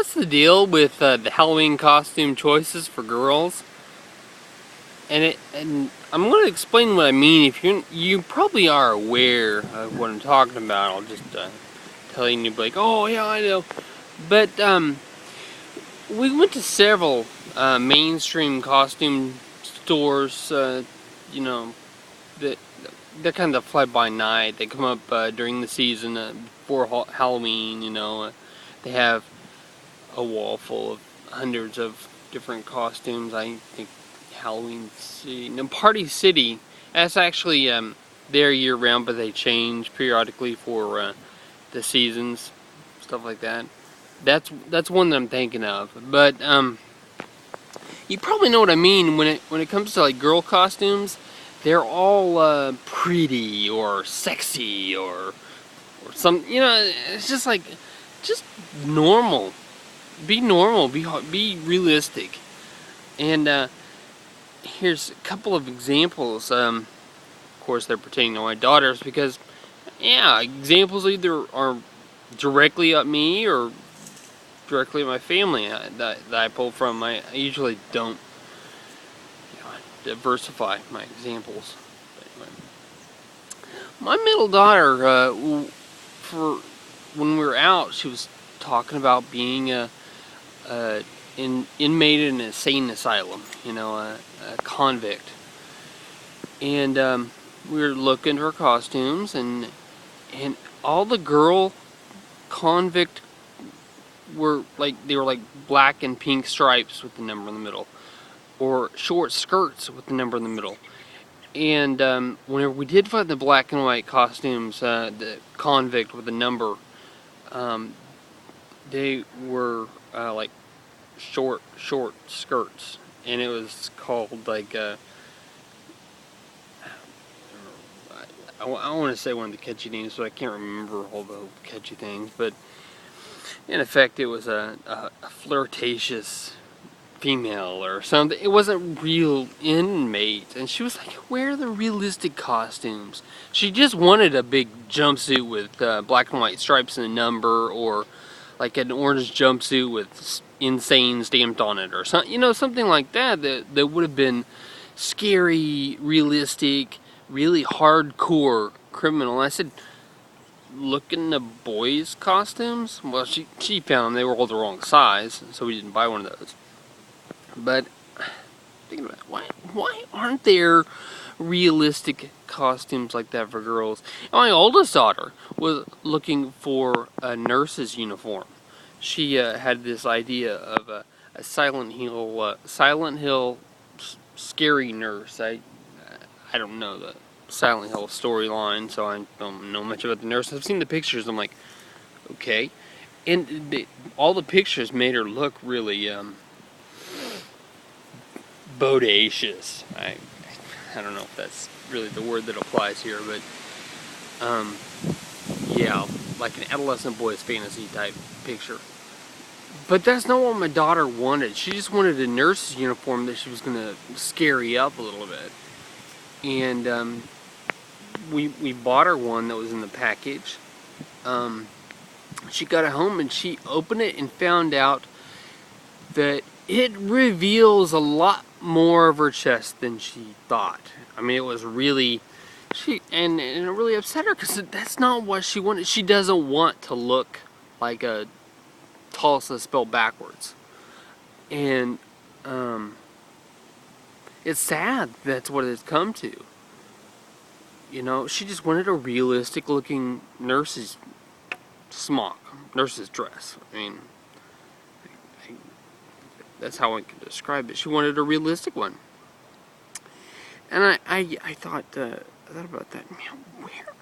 what's the deal with the Halloween costume choices for girls? And I'm going to explain what I mean. If you probably are aware of what I'm talking about. I'll just tell you, and you'll be like, oh yeah, I know. But we went to several mainstream costume stores. You know, that they're kind of fly by night. They come up during the season before Halloween. They have a wall full of hundreds of different costumes. I think Halloween City, no, Party City. That's actually there year round, but they change periodically for the seasons, stuff like that. That's one that I'm thinking of. But you probably know what I mean when it comes to like girl costumes. They're all pretty or sexy or some. It's just like just normal. Be normal. Be realistic. And here's a couple of examples. Of course, they're pertaining to my daughters because, yeah, examples either are directly at me or directly at my family that I pull from. I usually don't diversify my examples. But anyway, my middle daughter, for when we were out, she was talking about being a inmate in an insane asylum, a convict. And we were looking for costumes, and all the girl convict were like black and pink stripes with the number in the middle, or short skirts with the number in the middle. And whenever we did find the black and white costumes, the convict with the number, they were like short skirts, and it was called like I want to say one of the catchy names, so I can't remember all the catchy things, but in effect it was a flirtatious female or something. It wasn't real inmate, and she was like, where are the realistic costumes? She just wanted a big jumpsuit with black and white stripes and a number, or like an orange jumpsuit with insane stamped on it, or something, something like that would have been scary, realistic, really hardcore criminal. I said, look in the boys' costumes. Well, she found they were all the wrong size, so we didn't buy one of those. But thinking about it, why aren't there realistic costumes like that for girls? My oldest daughter was looking for a nurse's uniform. She had this idea of a Silent Hill scary nurse. I don't know the Silent Hill storyline, so I don't know much about the nurse. I've seen the pictures. I'm like, okay, and all the pictures made her look really bodacious. I don't know if that's really the word that applies here, but yeah, like an adolescent boy's fantasy type picture. But that's not what my daughter wanted. She just wanted a nurse's uniform that she was going to scary up a little bit. And we bought her one that was in the package. She got it home and she opened it and found out that it reveals a lot more of her chest than she thought. I mean, it was really... and it really upset her because that's not what she wanted. She doesn't want to look like a Tulsa spelled backwards. And it's sad that's what it's come to. She just wanted a realistic looking nurse's smock, nurse's dress. I mean, that's how I can describe it. She wanted a realistic one. And I thought about that. Man, where?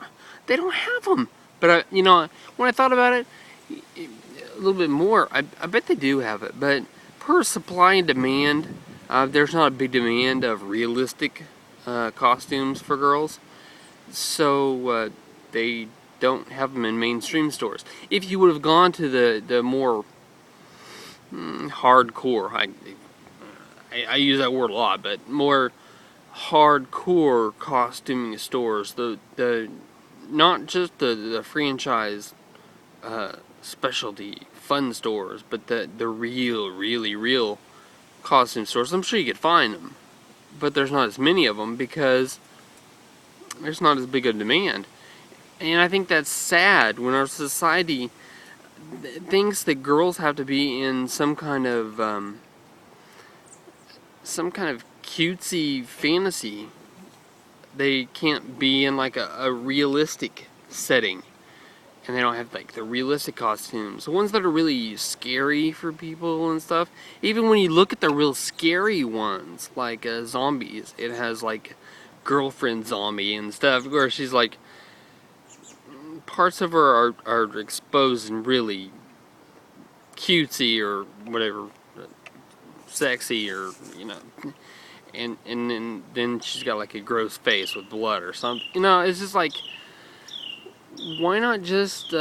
They don't have them. But when I thought about it a little bit more, I bet they do have it. But per supply and demand, there's not a big demand of realistic costumes for girls. So they don't have them in mainstream stores. If you would have gone to the more hardcore, I use that word a lot, but more hardcore costuming stores, the not just the franchise specialty fun stores, but the real, really real costume stores, I'm sure you could find them, but there's not as many of them because there's not as big a demand. And I think that's sad when our society thinks that girls have to be in some kind of cutesy fantasy. They can't be in like a realistic setting, and they don't have like the realistic costumes, the ones that are really scary for people and stuff. Even when you look at the real scary ones, like zombies, it has like girlfriend zombie and stuff, where she's like, parts of her are exposed and really cutesy or whatever, sexy, or you know, and then she's got like a gross face with blood or something. You know, it's just like, why not just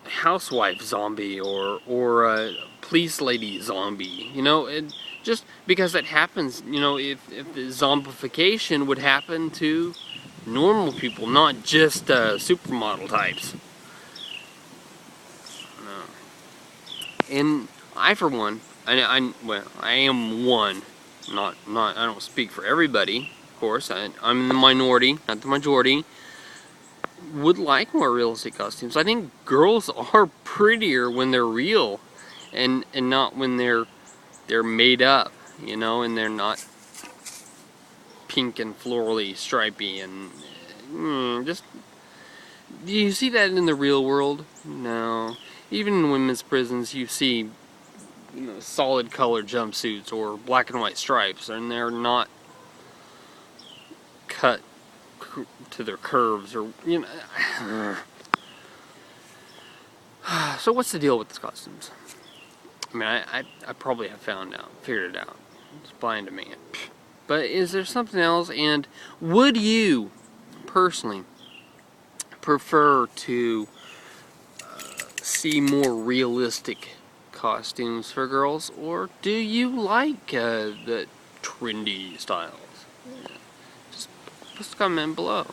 housewife zombie or police lady zombie? You know, just because it happens. You know, if the zombification would happen to normal people, not just supermodel types. No. And I, for one, I am one. Not. I don't speak for everybody, of course. I'm in the minority, not the majority. Would like more realistic costumes. I think girls are prettier when they're real, and not when they're made up. You know, and they're not pink and florally stripy and just. Do you see that in the real world? No. Even in women's prisons, you see, you know, solid colored jumpsuits or black and white stripes, and they're not cut to their curves, or you know. So what's the deal with these costumes? I mean, I probably have figured it out. It's supply and demand. But is there something else? And would you personally prefer to see more realistic costumes for girls, or do you like the trendy styles? Yeah. Just comment below.